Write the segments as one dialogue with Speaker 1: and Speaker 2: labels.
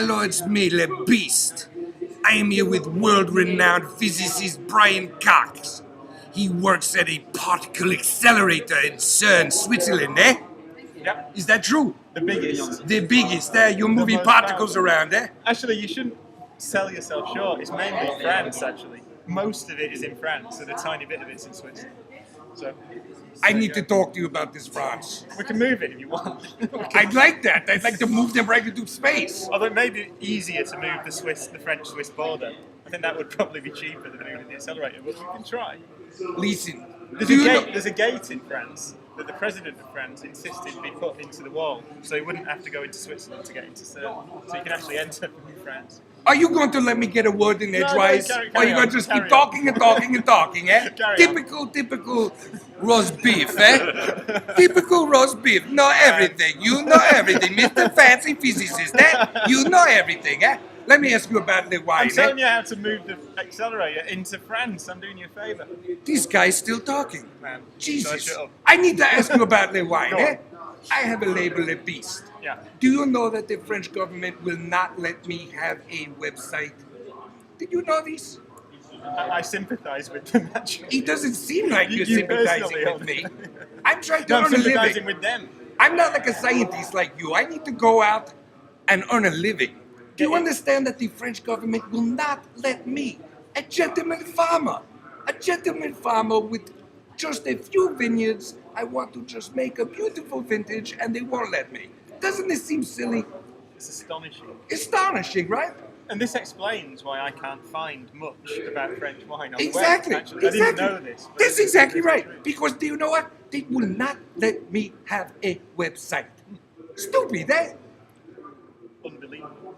Speaker 1: Hello, it's me, Le Beast. I am here with world-renowned physicist Brain Cox. He works at a particle accelerator in CERN, Switzerland, eh?
Speaker 2: Yep.
Speaker 1: Is that true?
Speaker 2: The biggest.
Speaker 1: The biggest, eh? You're moving
Speaker 2: most
Speaker 1: particles
Speaker 2: powerful.
Speaker 1: around, eh?
Speaker 2: Actually, you shouldn't sell yourself short. It's mainly France, actually. Most of it is in France, and a tiny bit of it's in Switzerland. So
Speaker 1: I need to talk to you about this France.
Speaker 2: we can move it if you want.
Speaker 1: I'd like that. I'd like to move them right into space.
Speaker 2: Although it may be easier to move the French-Swiss border. I think that would probably be cheaper than moving the accelerator, but we can try.
Speaker 1: Listen,
Speaker 2: There's a gate in France that the president of France insisted be put into the wall, so he wouldn't have to go into Switzerland to get into CERN. So you can actually enter from France.
Speaker 1: Are you going to let me get a word in edgewise?
Speaker 2: No,
Speaker 1: Or are you going to just keep talking and talking and talking, eh? Typical roast beef, eh? Typical roast beef. Know everything. You know everything, Mr. Fancy Physicist, eh? You know everything, eh? Let me ask you about the wine,
Speaker 2: I'm telling you how to move the accelerator into France. I'm doing you a favour.
Speaker 1: This guy's still talking.
Speaker 2: Man,
Speaker 1: Jesus.
Speaker 2: shut up.
Speaker 1: I need to ask you about the wine,
Speaker 2: Go
Speaker 1: eh?
Speaker 2: on.
Speaker 1: I have a label, a beast.
Speaker 2: Yeah.
Speaker 1: Do you know that the French government will not let me have a website? Did you know this?
Speaker 2: I sympathise with them, actually.
Speaker 1: It doesn't seem like you're
Speaker 2: You
Speaker 1: sympathizing
Speaker 2: personally
Speaker 1: with me. I'm trying to
Speaker 2: No, I'm
Speaker 1: earn a
Speaker 2: sympathising
Speaker 1: living.
Speaker 2: with them.
Speaker 1: I'm not like a scientist like you. I need to go out and earn a living. Do you understand that the French government will not let me, a gentleman farmer with just a few vineyards, I want to just make a beautiful vintage and they won't let me. Doesn't this seem silly?
Speaker 2: It's astonishing.
Speaker 1: Astonishing, right?
Speaker 2: And this explains why I can't find much about French wine on
Speaker 1: Exactly.
Speaker 2: the web. Actually, I didn't know this. but
Speaker 1: That's
Speaker 2: it's
Speaker 1: exactly
Speaker 2: true.
Speaker 1: right. Because do you know what? They will not let me have a website. Stupid, eh?
Speaker 2: Unbelievable.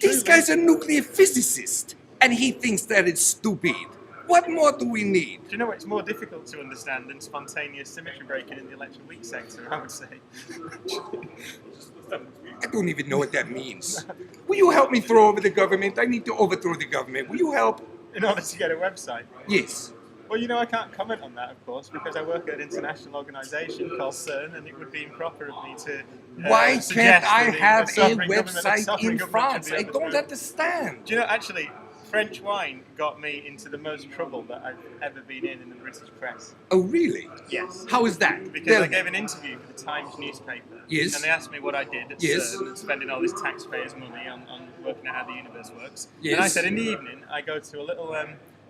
Speaker 1: This guy's a nuclear physicist, and he thinks that it's stupid. What more do we need?
Speaker 2: Do you know it's more difficult to understand than spontaneous symmetry breaking in the electron weak sector, I would say.
Speaker 1: I don't even know what that means. Will you help me throw over the government? I need to overthrow the government. Will you help?
Speaker 2: In order to get a website.
Speaker 1: Yes.
Speaker 2: Well, you know, I can't comment on that, of course, because I work at an international organisation called CERN, and it would be improper of me to.
Speaker 1: Why can't
Speaker 2: suggest
Speaker 1: I
Speaker 2: that
Speaker 1: have a
Speaker 2: sovereign government
Speaker 1: website in
Speaker 2: should
Speaker 1: France?
Speaker 2: be
Speaker 1: I
Speaker 2: overthrown.
Speaker 1: don't understand.
Speaker 2: Do you know, actually, French wine got me into the most trouble that I've ever been in the British press.
Speaker 1: Oh, really?
Speaker 2: Yes.
Speaker 1: How is that?
Speaker 2: Because
Speaker 1: Tell
Speaker 2: I
Speaker 1: me.
Speaker 2: gave an interview for the Times newspaper.
Speaker 1: Yes.
Speaker 2: And they asked me what I did at
Speaker 1: Yes.
Speaker 2: CERN and spending all this taxpayers' money on working out how the universe works.
Speaker 1: Yes.
Speaker 2: And I said, in the evening, I go to a little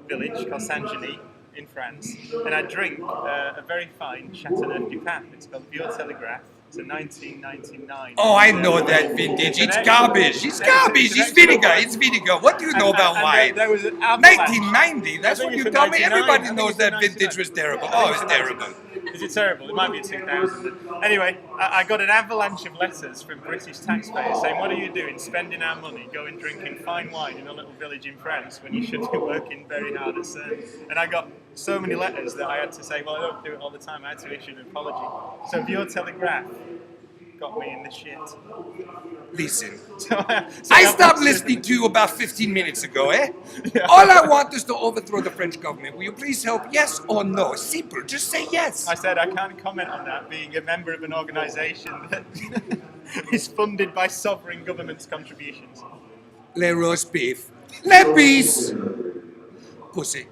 Speaker 2: village called Saint-Genis in France, and I drink a very fine Chateauneuf du Pape. It's called Pure Telegraph. It's a 1999.
Speaker 1: Oh, I know that vintage. It's garbage. It's garbage. It's vinegar. It's vinegar. What do you know about wine?
Speaker 2: There was an avalanche.
Speaker 1: 1990. That's
Speaker 2: I
Speaker 1: what
Speaker 2: think
Speaker 1: you
Speaker 2: it's
Speaker 1: tell
Speaker 2: a
Speaker 1: me.
Speaker 2: 99.
Speaker 1: Everybody
Speaker 2: I think
Speaker 1: knows
Speaker 2: it's a
Speaker 1: that
Speaker 2: 99.
Speaker 1: vintage was terrible.
Speaker 2: I
Speaker 1: Oh,
Speaker 2: think
Speaker 1: it's
Speaker 2: a
Speaker 1: terrible.
Speaker 2: 99. Is it terrible? It might be a 2000. Anyway, I got an avalanche of letters from British taxpayers saying, what are you doing spending our money going drinking fine wine in a little village in France when you should be working very hard at CERN? And I got so many letters that I had to say, well, I don't do it all the time. I had to issue an apology. So Pure Telegraph got me in the shit.
Speaker 1: Listen,
Speaker 2: So
Speaker 1: I stopped listening to you about 15 minutes ago, eh?
Speaker 2: Yeah.
Speaker 1: All I want is to overthrow the French government. Will you please help? Yes or no? Simple. Just say yes.
Speaker 2: I said I can't comment on that, being a member of an organisation that is funded by sovereign government's contributions.
Speaker 1: Le roast beef. Le peace. Pussy.